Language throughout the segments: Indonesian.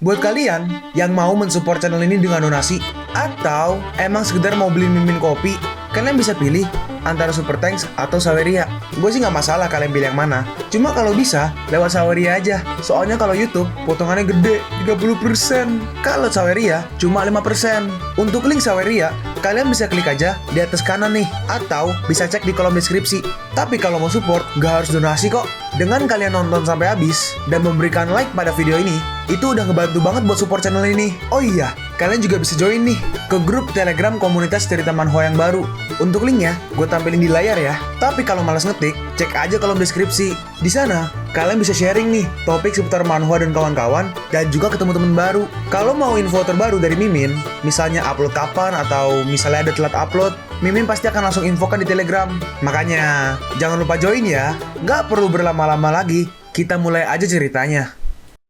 Buat kalian yang mau mensupport channel ini dengan donasi, atau emang sekedar mau beli mimin kopi, kalian bisa pilih antara Super Thanks atau Saweria. Gue sih nggak masalah kalian pilih yang mana. Cuma kalau bisa, lewat Saweria aja. Soalnya kalau YouTube, potongannya gede, 30%. Kalau Saweria, cuma 5%. Untuk link Saweria, kalian bisa klik aja di atas kanan nih. Atau bisa cek di kolom deskripsi. Tapi kalau mau support, nggak harus donasi kok. Dengan kalian nonton sampai habis, dan memberikan like pada video ini, itu udah ngebantu banget buat support channel ini. Oh iya, kalian juga bisa join nih ke grup Telegram komunitas cerita manhwa yang baru. Untuk linknya, gue tampilin di layar ya. Tapi kalau malas ngetik, cek aja kolom deskripsi. Di sana, kalian bisa sharing nih topik seputar manhwa dan kawan-kawan, dan juga ketemu teman baru. Kalau mau info terbaru dari Mimin, misalnya upload kapan atau misalnya ada telat upload, Mimin pasti akan langsung infokan di Telegram. Makanya, jangan lupa join ya. Nggak perlu berlama-lama lagi, kita mulai aja ceritanya.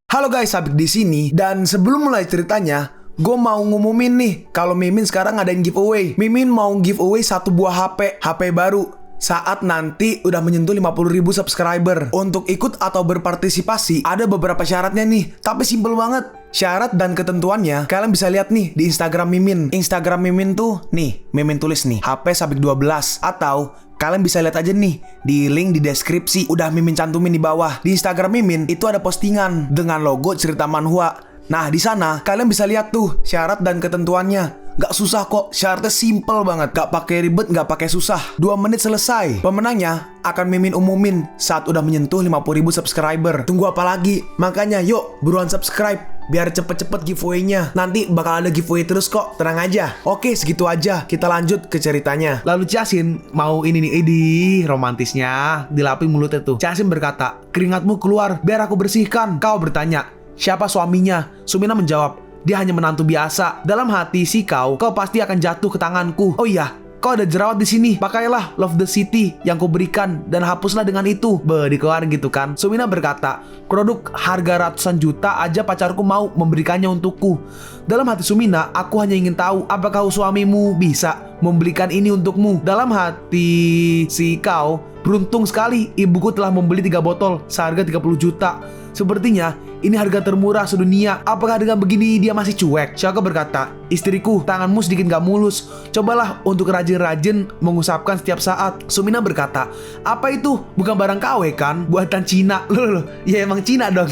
Halo guys, Sabik di sini, dan sebelum mulai ceritanya, gue mau ngumumin nih kalau Mimin sekarang ngadain giveaway. Mimin mau giveaway satu buah HP baru saat nanti udah menyentuh 50.000 subscriber. Untuk ikut atau berpartisipasi ada beberapa syaratnya nih, tapi simple banget. Syarat dan ketentuannya kalian bisa lihat nih di Instagram Mimin. Instagram Mimin tuh nih, Mimin tulis nih HP Sabik 12, atau kalian bisa lihat aja nih di link di deskripsi, udah Mimin cantumin di bawah. Di Instagram Mimin itu ada postingan dengan logo cerita manhwa. Nah, di sana kalian bisa lihat tuh syarat dan ketentuannya. Gak susah kok, syaratnya simple banget. Gak pakai ribet, gak pakai susah. 2 menit selesai. Pemenangnya akan Mimin umumin saat udah menyentuh 50.000 subscriber. Tunggu apa lagi? Makanya yuk, buruan subscribe biar cepet-cepet giveaway-nya. Nanti bakal ada giveaway terus kok, tenang aja. Oke, segitu aja. Kita lanjut ke ceritanya. Lalu Chasin mau ini nih, romantisnya dilapin mulutnya tuh. Chasin berkata, keringatmu keluar, biar aku bersihkan. Kau bertanya, siapa suaminya? Sumina menjawab, dia hanya menantu biasa. Dalam hati si kau pasti akan jatuh ke tanganku. Oh iya, kau ada jerawat di sini. Pakailah Love the City yang kau berikan dan hapuslah dengan itu. Dikeluarin gitu kan. Sumina berkata, produk harga ratusan juta aja pacarku mau memberikannya untukku. Dalam hati Sumina, aku hanya ingin tahu apakah suamimu bisa membelikan ini untukmu. Dalam hati si kau, beruntung sekali ibuku telah membeli 3 botol seharga 30 juta. Sepertinya ini harga termurah sedunia. Apakah dengan begini dia masih cuek? Shako berkata, istriku, tanganmu sedikit gak mulus. Cobalah untuk rajin-rajin mengusapkan setiap saat. Sumina berkata, apa itu? Bukan barang KW kan? Buatan Cina. Loh, ya emang Cina dong.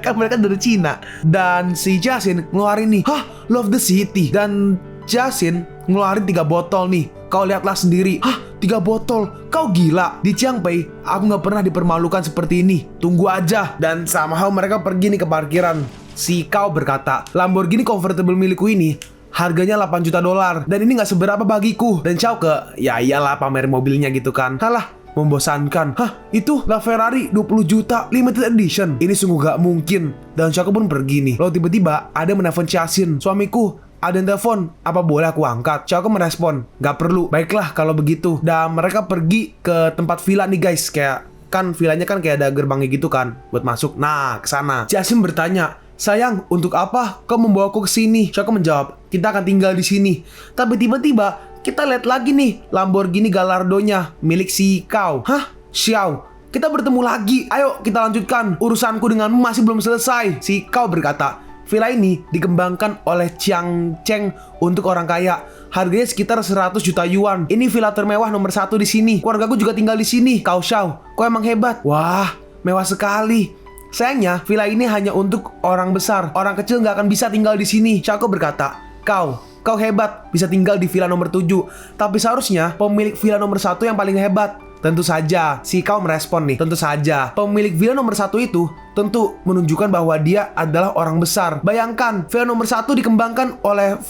Kan mereka dari Cina. Dan si Chasin ngeluarin nih, Love the City. Dan Chasin ngeluarin 3 botol nih. Kau lihatlah sendiri. 3 botol? Kau gila. Di Chiangpei, aku gak pernah dipermalukan seperti ini. Tunggu aja. Dan somehow mereka pergi nih ke parkiran. Si kau berkata, Lamborghini convertible milikku ini harganya 8 juta dolar. Dan ini gak seberapa bagiku. Dan Chow ya iyalah pamer mobilnya gitu kan. Halah, membosankan. Itu La Ferrari 20 juta limited edition. Ini sungguh gak mungkin. Dan Chow pun pergi nih. Lalu tiba-tiba ada menelpon Chasin. Suamiku, ada yang telepon, apa boleh aku angkat? Chow merespon, gak perlu. Baiklah kalau begitu. Dan mereka pergi ke tempat villa nih guys. Kayak kan villanya kan kayak ada gerbangnya gitu kan buat masuk. Nah, kesana. Chasin bertanya, sayang, untuk apa kau membawaku ke sini? Chow menjawab, kita akan tinggal di sini. Tapi tiba-tiba kita lihat lagi nih Lamborghini Gallardo-nya milik si kau. Xiao, kita bertemu lagi. Ayo kita lanjutkan. Urusanku denganmu masih belum selesai. Si kau berkata, villa ini dikembangkan oleh Chiang Cheng untuk orang kaya. Harganya sekitar 100 juta yuan. Ini villa termewah nomor 1 di sini. Keluargaku juga tinggal di sini. Kau Xiao, kau emang hebat. Wah, mewah sekali. Sayangnya, villa ini hanya untuk orang besar. Orang kecil nggak akan bisa tinggal di sini. Xiao berkata, kau hebat, bisa tinggal di villa nomor 7. Tapi seharusnya pemilik villa nomor 1 yang paling hebat. Tentu saja, si kau merespon nih. Tentu saja, pemilik villa nomor 1 itu tentu menunjukkan bahwa dia adalah orang besar. Bayangkan, villa nomor 1 dikembangkan oleh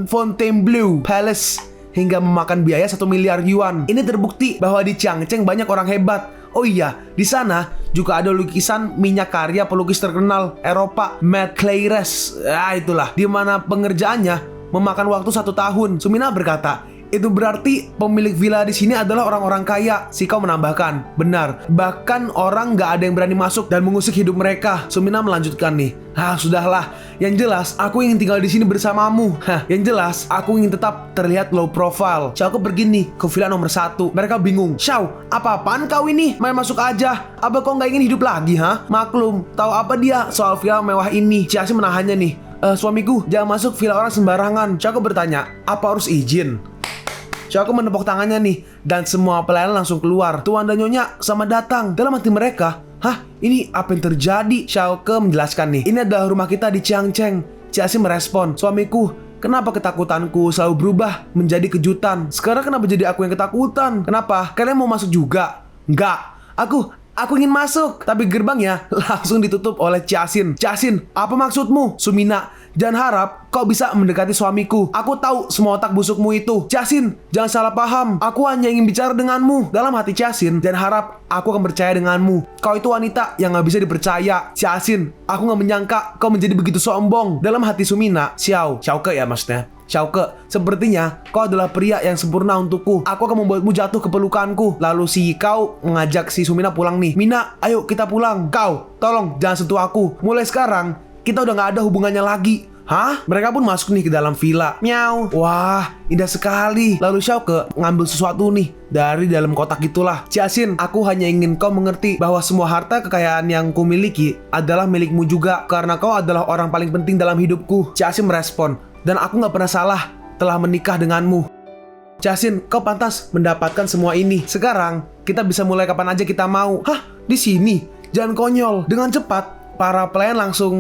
Fontainebleau Palace hingga memakan biaya 1 miliar yuan. Ini terbukti bahwa di Changcheng banyak orang hebat. Oh iya, di sana juga ada lukisan minyak karya pelukis terkenal Eropa, Matt Claires. Itulah, di mana pengerjaannya memakan waktu 1 tahun. Sumina berkata, Itu berarti pemilik villa di sini adalah orang-orang kaya. Si Kau menambahkan, benar. Bahkan orang nggak ada yang berani masuk dan mengusik hidup mereka. Sumina melanjutkan nih. Sudahlah. Yang jelas, aku ingin tinggal di sini bersamamu. Yang jelas, aku ingin tetap terlihat low profile. Xiao Ke pergi nih ke villa nomor 1. Mereka bingung. Xiao, apa-apaan kau ini? Main masuk aja. Apa kau nggak ingin hidup lagi, Maklum, tahu apa dia soal villa mewah ini? Xiaoxi menahannya nih. Suamiku, jangan masuk villa orang sembarangan. Xiao Ke bertanya, apa harus izin? Xiao Ke menepuk tangannya nih, dan semua pelayan langsung keluar. Tuan dan Nyonya sama datang. Dalam hati mereka, ini apa yang terjadi? Xiao Ke menjelaskan nih, ini adalah rumah kita di Qiangcheng. Xiaoxi merespon, suamiku, kenapa ketakutanku selalu berubah menjadi kejutan? Sekarang kenapa jadi aku yang ketakutan? Kenapa? Kalian mau masuk juga? Enggak. Aku ingin masuk, tapi gerbangnya langsung ditutup oleh Jiaxin. Jiaxin, apa maksudmu? Sumina, jangan harap kau bisa mendekati suamiku. Aku tahu semua otak busukmu itu. Jiaxin, jangan salah paham. Aku hanya ingin bicara denganmu. Dalam hati Jiaxin, jangan harap aku akan percaya denganmu. Kau itu wanita yang gak bisa dipercaya. Jiaxin, aku gak menyangka kau menjadi begitu sombong. Dalam hati Sumina, Xiao Ke ya maksudnya. Xiao Ke, sepertinya kau adalah pria yang sempurna untukku. Aku akan membuatmu jatuh ke pelukanku. Lalu si Kau mengajak si Sumina pulang nih. Mina, ayo kita pulang. Kau, tolong jangan sentuh aku. Mulai sekarang, kita udah gak ada hubungannya lagi. Mereka pun masuk nih ke dalam villa. Miau. Wah, indah sekali. Lalu Xiao Ke ngambil sesuatu nih dari dalam kotak itulah. Jiaxin, aku hanya ingin kau mengerti bahwa semua harta kekayaan yang kumiliki adalah milikmu juga. Karena kau adalah orang paling penting dalam hidupku. Jiaxin merespon, dan aku gak pernah salah telah menikah denganmu. Jiaxin, kau pantas mendapatkan semua ini. Sekarang, kita bisa mulai kapan aja kita mau. Di sini? Jangan konyol. Dengan cepat, para pelayan langsung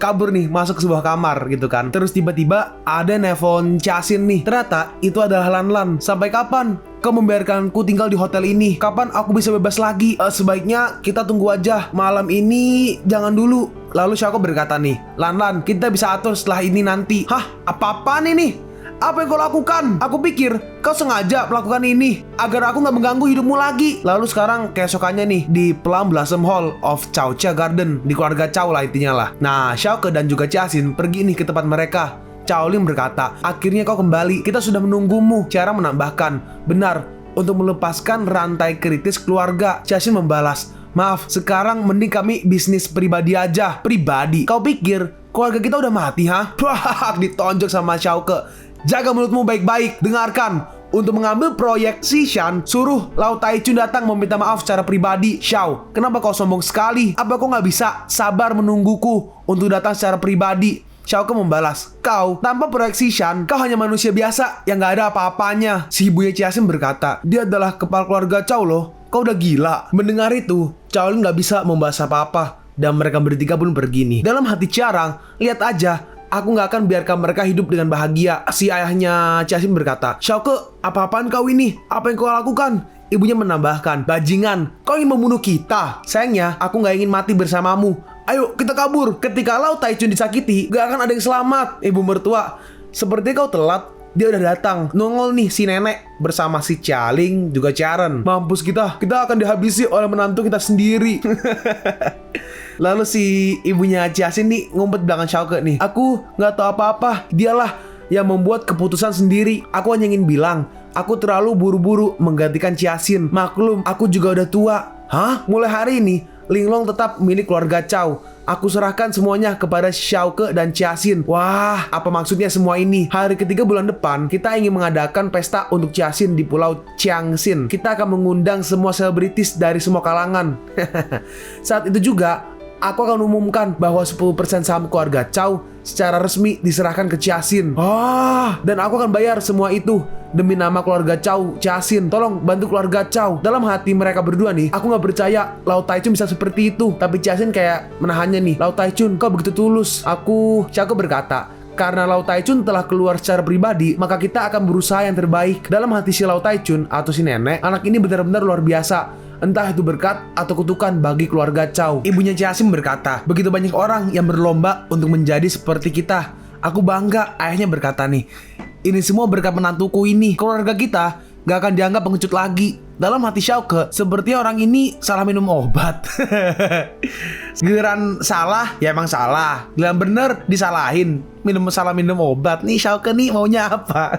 kabur nih, masuk ke sebuah kamar gitu kan. Terus tiba-tiba ada nelfon Jiaxin nih. Ternyata itu adalah Lan. Sampai kapan kau membiarkanku tinggal di hotel ini? Kapan aku bisa bebas lagi? Sebaiknya kita tunggu aja. Malam ini jangan dulu. Lalu Xiao Ke berkata nih, Lan, kita bisa atur setelah ini nanti. Apa-apaan ini? Apa yang kau lakukan? Aku pikir kau sengaja melakukan ini agar aku gak mengganggu hidupmu lagi. Lalu sekarang keesokannya nih, di Plum Blossom Hall of Chaocia Garden, di keluarga Chao lah intinya lah. Nah, Xiao Ke dan juga Jiaxin pergi nih ke tempat mereka. Chao Ling berkata, akhirnya kau kembali. Kita sudah menunggumu. Cara menambahkan, benar, untuk melepaskan rantai kritis keluarga. Jiaxin membalas, maaf, sekarang mending kami bisnis pribadi aja. Pribadi? Kau pikir keluarga kita udah mati, Ditonjok sama Xiao Ke. Jaga mulutmu baik-baik. Dengarkan. Untuk mengambil proyek Xishan, suruh Lau Taichun datang meminta maaf secara pribadi. Xiao, kenapa kau sombong sekali? Apa kau gak bisa sabar menungguku untuk datang secara pribadi? Xiao Ke membalas, kau tanpa proyek Xishan, kau hanya manusia biasa yang gak ada apa-apanya. Si ibunya Jiaxin berkata, dia adalah kepala keluarga Chao loh. Kau udah gila. Mendengar itu, Chao Ling gak bisa membahas apa-apa, dan mereka bertiga pun pergi nih. Dalam hati Ciarang, lihat aja, aku gak akan biarkan mereka hidup dengan bahagia. Si ayahnya Jiaxin berkata, Xiao Ke, apa-apaan kau ini? Apa yang kau lakukan? Ibunya menambahkan, bajingan, kau ingin membunuh kita. Sayangnya, aku gak ingin mati bersamamu. Ayo, kita kabur. Ketika Lau Taichun disakiti, gak akan ada yang selamat. Ibu mertua, seperti kau telat. Dia udah datang. Nongol nih si nenek bersama si Caling juga Ciaran. Mampus kita akan dihabisi oleh menantu kita sendiri. Lalu si ibunya Jiaxin nih ngumpet belakang Xiao Ke nih. Aku gak tahu apa-apa. Dialah yang membuat keputusan sendiri. Aku hanya ingin bilang, aku terlalu buru-buru menggantikan Jiaxin. Maklum, aku juga udah tua. Mulai hari ini, Linglong tetap milik keluarga Chao. Aku serahkan semuanya kepada Xiao Ke dan Jiaxin. Wah, apa maksudnya semua ini? Hari ketiga bulan depan, kita ingin mengadakan pesta untuk Jiaxin di Pulau Qiangxin. Kita akan mengundang semua selebritis dari semua kalangan. Saat itu juga, aku akan umumkan bahwa 10% saham keluarga Chao secara resmi diserahkan ke Jiaxin. Dan aku akan bayar semua itu demi nama keluarga Chao. Jiaxin, tolong bantu keluarga Chao. Dalam hati mereka berdua nih, aku gak percaya Lau Taichun bisa seperti itu. Tapi Jiaxin kayak menahannya nih. Lau Taichun, kau begitu tulus. Xiao Ke berkata, karena Lau Taichun telah keluar secara pribadi, maka kita akan berusaha yang terbaik. Dalam hati si Lau Taichun atau si nenek, anak ini benar-benar luar biasa. Entah itu berkat atau kutukan bagi keluarga Chao. Ibunya Jiaxin berkata, begitu banyak orang yang berlomba untuk menjadi seperti kita. Aku bangga. Ayahnya berkata nih, ini semua berkat menantuku ini. Keluarga kita gak akan dianggap pengecut lagi. Dalam hati Xiao Ke, seperti orang ini salah minum obat. Giliran salah, ya emang salah. Giliran bener, disalahin. Salah minum obat. Nih Xiao Ke nih maunya apa?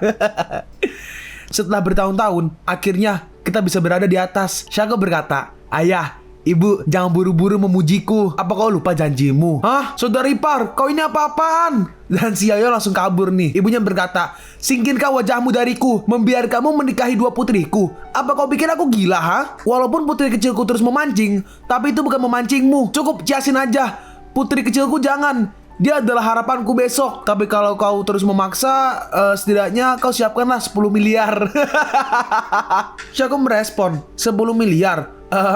Setelah bertahun-tahun, akhirnya kita bisa berada di atas. Xiaoke berkata, "Ayah, Ibu, jangan buru-buru memujiku. Apa kau lupa janjimu?" "Hah? Saudara ipar, kau ini apa-apaan?" Dan si Yayo langsung kabur nih. Ibunya berkata, "Singkirkan wajahmu dariku, membiarkanmu menikahi dua putriku. Apa kau pikir aku gila, ha? Walaupun putri kecilku terus memancing, tapi itu bukan memancingmu. Cukup ciasin aja. Putri kecilku jangan. Dia adalah harapanku besok. Tapi kalau kau terus memaksa, setidaknya kau siapkanlah 10 miliar. Xiaoke merespon, 10 miliar?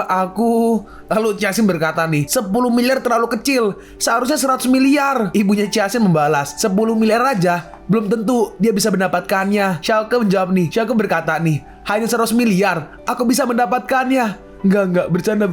Aku... Lalu Ciasin berkata nih, 10 miliar terlalu kecil. Seharusnya 100 miliar. Ibunya Ciasin membalas, 10 miliar aja belum tentu dia bisa mendapatkannya. Xiaoke menjawab nih, Xiaoke berkata nih, hanya 100 miliar aku bisa mendapatkannya. Enggak, bercanda.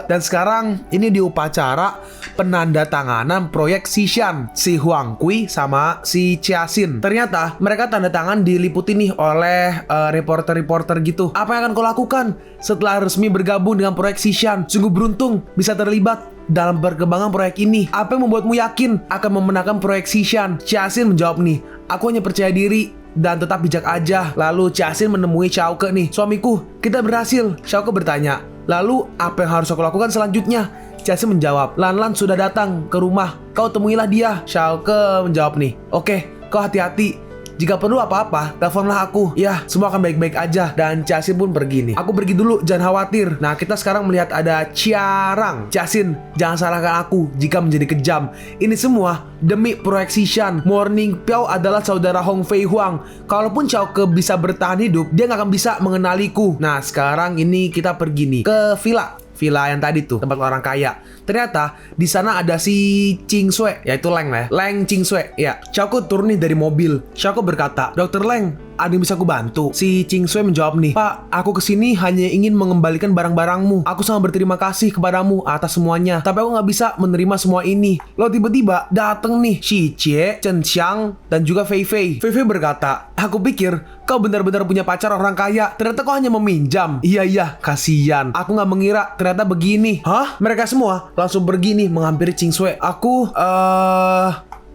Dan sekarang ini di upacara penandatanganan proyek Xishan, si Huang Kui sama si Ciasin. Ternyata mereka tanda tangan diliputi nih oleh reporter-reporter gitu. Apa yang akan kau lakukan setelah resmi bergabung dengan proyek Xishan? Sungguh beruntung bisa terlibat dalam perkembangan proyek ini. Apa yang membuatmu yakin akan memenangkan proyek Xishan? Ciasin menjawab nih, aku hanya percaya diri dan tetap bijak aja. Lalu Ciasin menemui Xiaoke nih, suamiku, kita berhasil. Xiaoke bertanya, lalu apa yang harus aku lakukan selanjutnya? Ciasin menjawab, Lan sudah datang ke rumah, kau temuilah dia. Xiaoke menjawab nih, oke, kau hati-hati. Jika perlu apa-apa, teleponlah aku. Ya, semua akan baik-baik aja. Dan Ciasin pun pergi nih. Aku pergi dulu, jangan khawatir. Nah, kita sekarang melihat ada Ciarang. Ciasin, jangan salahkan aku jika menjadi kejam. Ini semua demi proyek Xishan. Morning Piao adalah saudara Hong Fei Huang. Kalaupun Xiaoke bisa bertahan hidup, dia nggak akan bisa mengenaliku. Nah, sekarang ini kita pergi nih ke villa yang tadi tuh, tempat orang kaya. Ternyata di sana ada si Ching Sui, yaitu Leng lah ya. Leng Ching Sui. Ya, Xiaoke turun nih dari mobil. Xiaoke berkata, "Dokter Leng, ada yang bisa aku bantu?" Si Ching Sui menjawab nih, "Pak, aku kesini hanya ingin mengembalikan barang-barangmu. Aku sangat berterima kasih kepadamu atas semuanya. Tapi aku nggak bisa menerima semua ini." Lalu tiba-tiba dateng nih Shi Jie, Chen Xiang, dan juga Fei Fei. Fei Fei berkata, "Aku pikir kau benar-benar punya pacar orang kaya. Ternyata kau hanya meminjam." Iya, kasihan. Aku nggak mengira ternyata begini." Hah? Mereka semua langsung pergi nih menghampiri Ching Sui.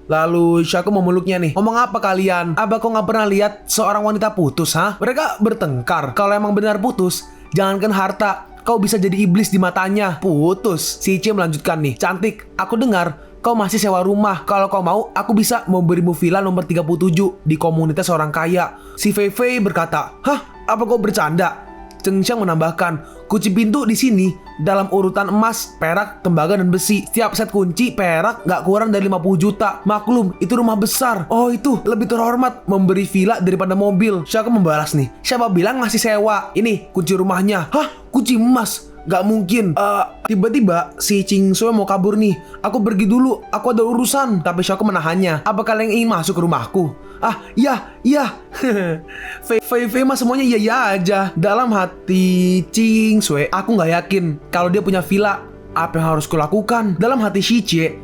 Lalu Xiaoke memeluknya nih. "Ngomong apa kalian? Apa kau nggak pernah lihat seorang wanita putus, ha? Mereka bertengkar. Kalau emang benar putus, jangankan harta, kau bisa jadi iblis di matanya." "Putus?" Si Cie melanjutkan nih. "Cantik, aku dengar kau masih sewa rumah. Kalau kau mau, aku bisa memberimu villa nomor 37 di komunitas orang kaya." Si Fei Fei berkata, "Hah? Apa kau bercanda?" Cheng Xiang menambahkan, "Kunci pintu di sini dalam urutan emas, perak, tembaga, dan besi. Setiap set kunci perak nggak kurang dari 50 juta. Maklum, itu rumah besar." "Oh, itu lebih terhormat memberi villa daripada mobil." Xiaoke membalas nih, "Siapa bilang ngasih sewa? Ini kunci rumahnya." "Hah? Kunci emas? Gak mungkin." Tiba-tiba si Ching Sui mau kabur nih. "Aku pergi dulu, aku ada urusan." Tapi Xiaoke menahannya. "Apa kalian ingin masuk ke rumahku?" Iya. Fei mah semuanya iya aja. Dalam hati Ching Sui, aku gak yakin kalau dia punya villa. Apa yang harus kulakukan? Dalam hati Shi Jie,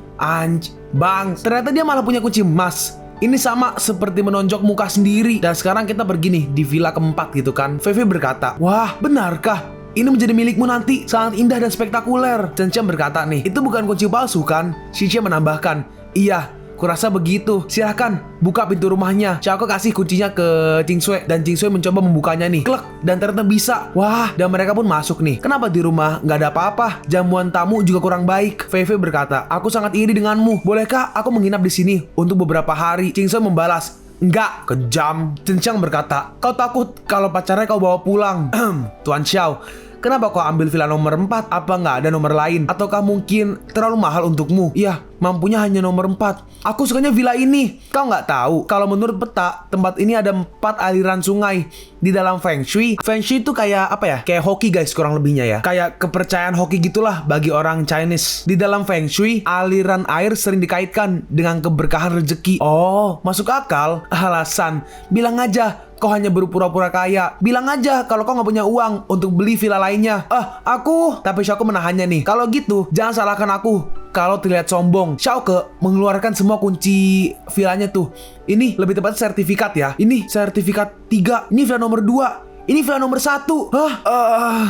bang, ternyata dia malah punya kunci emas. Ini sama seperti menonjok muka sendiri. Dan sekarang kita pergi nih di villa keempat gitu kan. Fei berkata, "Wah, benarkah ini menjadi milikmu nanti? Sangat indah dan spektakuler." Chen Xiang berkata nih, "Itu bukan kunci palsu kan?" Shi Jie menambahkan, "Iya, kurasa begitu. Silahkan buka pintu rumahnya." Xiaoke kasih kuncinya ke Ching Sui dan Ching Sui mencoba membukanya nih. Klek, dan ternyata bisa. Wah, dan mereka pun masuk nih. "Kenapa di rumah nggak ada apa-apa? Jamuan tamu juga kurang baik." Fei berkata, "Aku sangat iri denganmu. Bolehkah aku menginap di sini untuk beberapa hari?" Ching Sui membalas, "Enggak, kejam." Chen Xiang berkata, "Kau takut kalau pacarnya kau bawa pulang?" "Tuan Xiao, kenapa kau ambil villa nomor 4? Apa nggak ada nomor lain? Ataukah mungkin terlalu mahal untukmu?" "Iya, mampunya hanya nomor 4. Aku sukanya villa ini. Kau nggak tahu, kalau menurut peta, tempat ini ada 4 aliran sungai. Di dalam Feng Shui itu kayak apa ya? Kayak hoki guys, kurang lebihnya ya. Kayak kepercayaan hoki gitulah bagi orang Chinese. Di dalam Feng Shui, aliran air sering dikaitkan dengan keberkahan rezeki." "Oh, masuk akal." "Alasan, bilang aja kau hanya berpura-pura kaya. Bilang aja kalau kau nggak punya uang untuk beli villa lainnya." Aku..." Tapi Xiaoke menahannya nih. "Kalau gitu, jangan salahkan aku kalau terlihat sombong." Xiaoke mengeluarkan semua kunci villanya tuh. "Ini lebih tepat sertifikat ya. Ini sertifikat 3. Ini villa nomor 2. Ini villa nomor 1.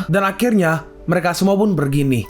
Dan akhirnya mereka semua pun pergi nih.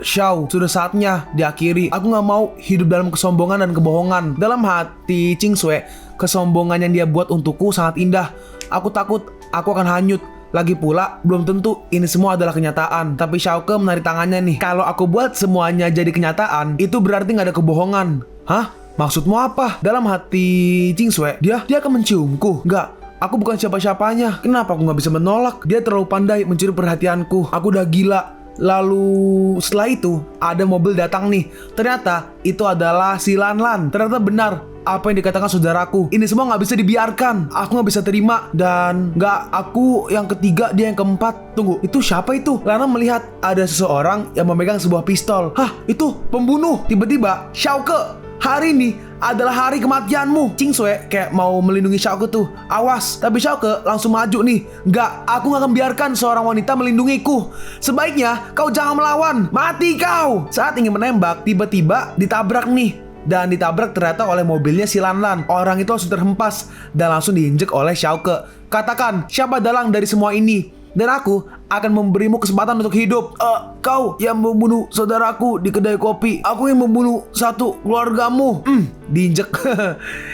Xiao, sudah saatnya diakhiri. Aku nggak mau hidup dalam kesombongan dan kebohongan." Dalam hati Ching Sui, Kesombongan yang dia buat untukku sangat indah. Aku takut aku akan hanyut. Lagi pula, belum tentu ini semua adalah kenyataan. Tapi Xiaoke menarik tangannya nih. Kalau aku buat semuanya jadi kenyataan, itu berarti nggak ada kebohongan. Hah? Maksudmu apa? Dalam hati Jingsui, dia akan menciumku. Nggak, aku bukan siapa-siapanya. Kenapa aku nggak bisa menolak? Dia terlalu pandai mencuri perhatianku. Aku udah gila. Lalu setelah itu ada mobil datang nih. Ternyata itu adalah si Lanlan. Ternyata benar apa yang dikatakan saudaraku. Ini semua nggak bisa dibiarkan. Aku nggak bisa terima. Dan nggak, aku yang ketiga, dia yang keempat. Tunggu, itu siapa itu? Lanlan melihat ada seseorang yang memegang sebuah pistol. Hah, itu pembunuh. Tiba-tiba Xiaoke, hari ini adalah hari kematianmu. Jingsui kayak mau melindungi Xiaoke tuh. Awas. Tapi Xiaoke langsung maju nih. Enggak, aku gak akan biarkan seorang wanita melindungiku. Sebaiknya kau jangan melawan. Mati kau. Saat ingin menembak, tiba-tiba ditabrak nih. Dan ditabrak ternyata oleh mobilnya si Lanlan. Orang itu langsung terhempas dan langsung diinjek oleh Xiaoke. Katakan, siapa dalang dari semua ini? Dan aku akan memberimu kesempatan untuk hidup. Kau yang membunuh saudaraku di kedai kopi. Aku yang membunuh satu keluargamu. Diinjek.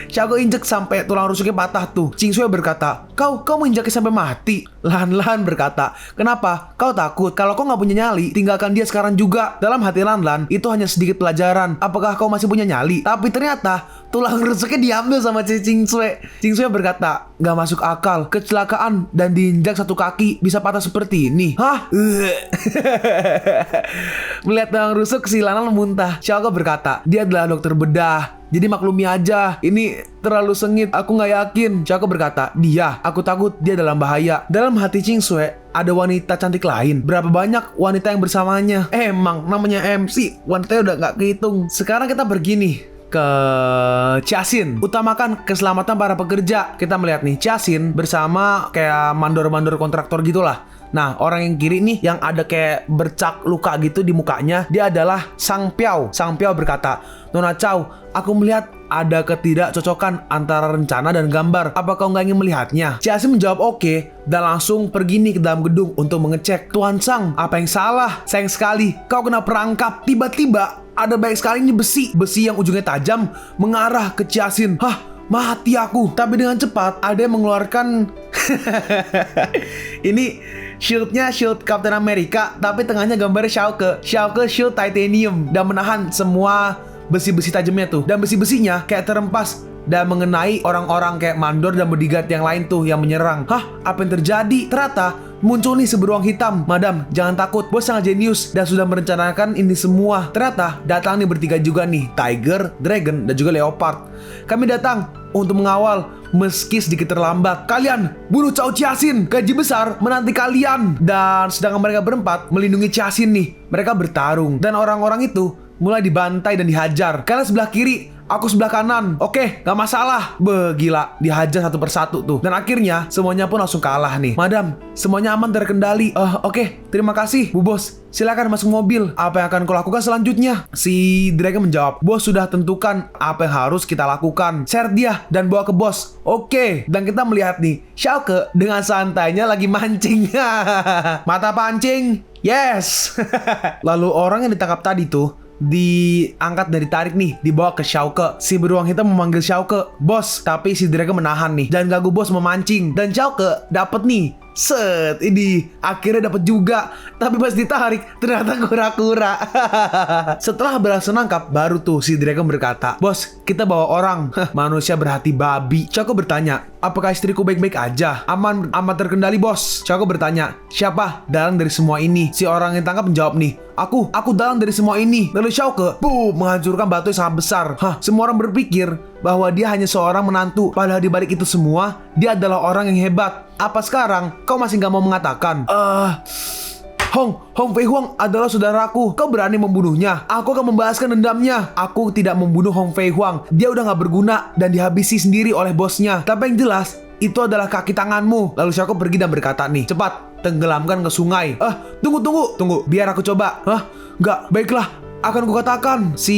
Xiaoke injek sampai tulang rusuknya patah tuh. Jingsui berkata, Kau menginjaknya sampai mati. Lanlan berkata, kenapa? Kau takut? Kalau kau gak punya nyali, tinggalkan dia sekarang juga. Dalam hati Lanlan, itu hanya sedikit pelajaran. Apakah kau masih punya nyali? Tapi ternyata tulang rusuknya diambil sama Jingsui. Jingsui berkata, gak masuk akal. Kecelakaan dan diinjak satu kaki bisa patah seperti ini. Hah? Melihat tulang rusuk, si Lanlan muntah. Xiaoke berkata, dia adalah dokter bedah. Jadi maklumi aja, ini terlalu sengit, aku gak yakin. Xiaoke berkata, aku takut dia dalam bahaya. Dalam hati Jingsui, ada wanita cantik lain. Berapa banyak wanita yang bersamanya? Emang namanya MC, wanitanya udah gak kehitung. Sekarang kita pergi nih ke Casin. Utamakan keselamatan para pekerja. Kita melihat nih Casin bersama kayak mandor-mandor kontraktor gitulah. Nah, orang yang kiri nih yang ada kayak bercak luka gitu di mukanya, dia adalah Sang Piao. Sang Piao berkata, Nona Chow, aku melihat ada ketidakcocokan antara rencana dan gambar. Apa kau nggak ingin melihatnya? Ciasin menjawab oke, dan langsung pergi nih ke dalam gedung untuk mengecek. Tuan Sang, apa yang salah? Sayang sekali, kau kena perangkap. Tiba-tiba ada banyak sekali ini besi yang ujungnya tajam mengarah ke Ciasin. Hah, mati aku. Tapi dengan cepat ada yang mengeluarkan ini shieldnya shield Captain America, tapi tengahnya gambarnya Xiaoke shield titanium dan menahan semua besi-besi tajamnya tuh. Dan besi-besinya kayak terempas dan mengenai orang-orang kayak mandor dan bodyguard yang lain tuh yang menyerang. Hah, apa yang terjadi? Ternyata muncul nih seberuang hitam. Madam, jangan takut, bos sangat jenius dan sudah merencanakan ini semua. Ternyata datang nih bertiga juga nih, Tiger, Dragon, dan juga Leopard. Kami datang untuk mengawal meski sedikit terlambat. Kalian bunuh Cao Ciasin, gaji besar menanti kalian. Dan sedangkan mereka berempat melindungi Ciasin nih, mereka bertarung dan orang-orang itu mulai dibantai dan dihajar. Kalian sebelah kiri, aku sebelah kanan. Oke, gak masalah. Gila, dihajar satu persatu tuh. Dan akhirnya semuanya pun langsung kalah nih. Madam, semuanya aman terkendali. Oke, terima kasih Bu Bos. Silakan masuk mobil. Apa yang akan kau lakukan selanjutnya? Si Dragon menjawab, Bos sudah tentukan apa yang harus kita lakukan. Seret dia dan bawa ke bos. Oke. Dan kita melihat nih, Xiaoke dengan santainya lagi mancing. Mata pancing. Yes. Lalu orang yang ditangkap tadi tuh diangkat dan ditarik nih, dibawa ke Xiaoke. Si beruang hitam memanggil Xiaoke, Bos, tapi si Dragon menahan nih dan ganggu bos memancing. Dan Xiaoke dapat nih, set, ini akhirnya dapat juga. Tapi pas ditarik ternyata kura-kura. Setelah berhasil nangkap, baru tuh si Dragon berkata, Bos, kita bawa orang. Manusia berhati babi. Xiaoke bertanya, apakah istriku baik-baik aja? Aman terkendali, Bos. Xiaoke bertanya, siapa dalang dari semua ini? Si orang yang tangkap menjawab nih, Aku dalang dari semua ini. Lalu Xiaoke, menghancurkan batu yang sangat besar. Semua orang berpikir bahwa dia hanya seorang menantu. Padahal di balik itu semua, dia adalah orang yang hebat. Apa sekarang kau masih gak mau mengatakan? Hong Fei Huang adalah saudaraku. Kau berani membunuhnya? Aku akan membalaskan dendamnya. Aku tidak membunuh Hong Fei Huang. Dia udah gak berguna dan dihabisi sendiri oleh bosnya. Tapi yang jelas, itu adalah kaki tanganmu. Lalu Xiaoke pergi dan berkata nih, cepat, tenggelamkan ke sungai. Tunggu, biar aku coba. Enggak, baiklah, akan kukatakan. Si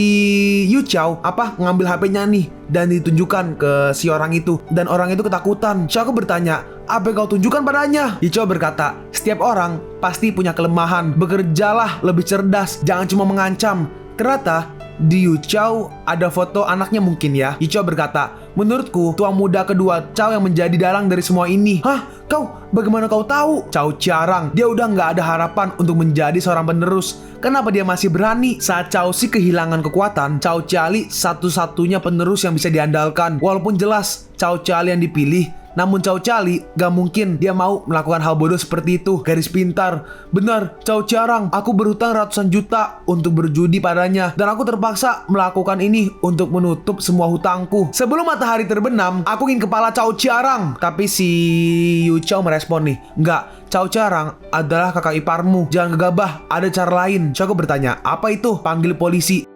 Yu Chao ngambil HP-nya nih dan ditunjukkan ke si orang itu. Dan orang itu ketakutan. Xiaoke bertanya, apa yang kau tunjukkan padanya? Yu Chao berkata, setiap orang pasti punya kelemahan. Bekerjalah lebih cerdas, jangan cuma mengancam. Ternyata di Yu Chao ada foto anaknya mungkin ya. Yu Chao berkata, Menurutku, tuang muda kedua Cao yang menjadi dalang dari semua ini. Hah? Bagaimana kau tahu? Cao Ciarang, dia udah nggak ada harapan untuk menjadi seorang penerus. Kenapa dia masih berani? Saat Cao Si kehilangan kekuatan, Cao Ciali satu-satunya penerus yang bisa diandalkan. Walaupun jelas Cao Ciali yang dipilih, namun Cao Ciali gak mungkin dia mau melakukan hal bodoh seperti itu. Garis pintar. Benar, Cao Ciarang, aku berhutang ratusan juta untuk berjudi padanya, dan aku terpaksa melakukan ini untuk menutup semua hutangku. Sebelum matahari terbenam, aku ingin kepala Cao Ciarang. Tapi si Yu Chao merespon nih, enggak, Cao Ciarang adalah kakak iparmu. Jangan gegabah, ada cara lain. Aku bertanya, apa itu? Panggil polisi.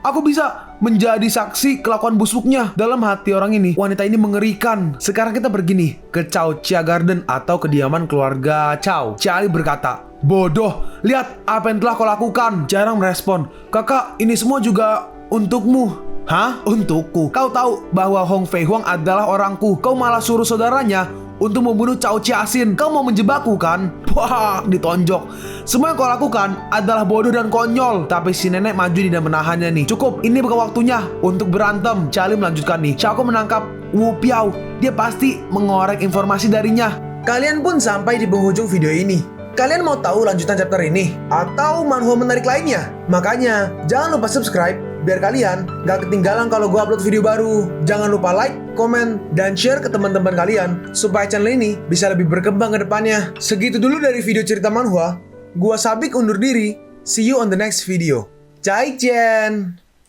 Aku bisa menjadi saksi kelakuan busuknya. Dalam hati orang ini, wanita ini mengerikan. Sekarang kita pergi nih ke Cao Chia Garden atau kediaman keluarga Cao. Ciali berkata, bodoh, lihat apa yang telah kau lakukan. Jarang merespon, kakak, ini semua juga untukmu. Hah? Untukku? Kau tahu bahwa Hong Fei Huang adalah orangku. Kau malah suruh saudaranya untuk membunuh Cao Ciasin. Kau mau menjebakku kan? Wah, ditonjok. Semua yang kau lakukan adalah bodoh dan konyol. Tapi si nenek maju dan menahannya nih. Cukup, ini bukan waktunya untuk berantem. Ciali melanjutkan nih, Cao menangkap Wu Piao. Dia pasti mengorek informasi darinya. Kalian pun sampai di penghujung video ini. Kalian mau tahu lanjutan chapter ini? Atau manhwa menarik lainnya? Makanya, jangan lupa subscribe biar kalian gak ketinggalan kalau gue upload video baru. Jangan lupa like, komen, dan share ke teman-teman kalian supaya channel ini bisa lebih berkembang ke depannya. Segitu dulu dari video cerita manhwa. Gua Sabik undur diri. See you on the next video. Zaijian.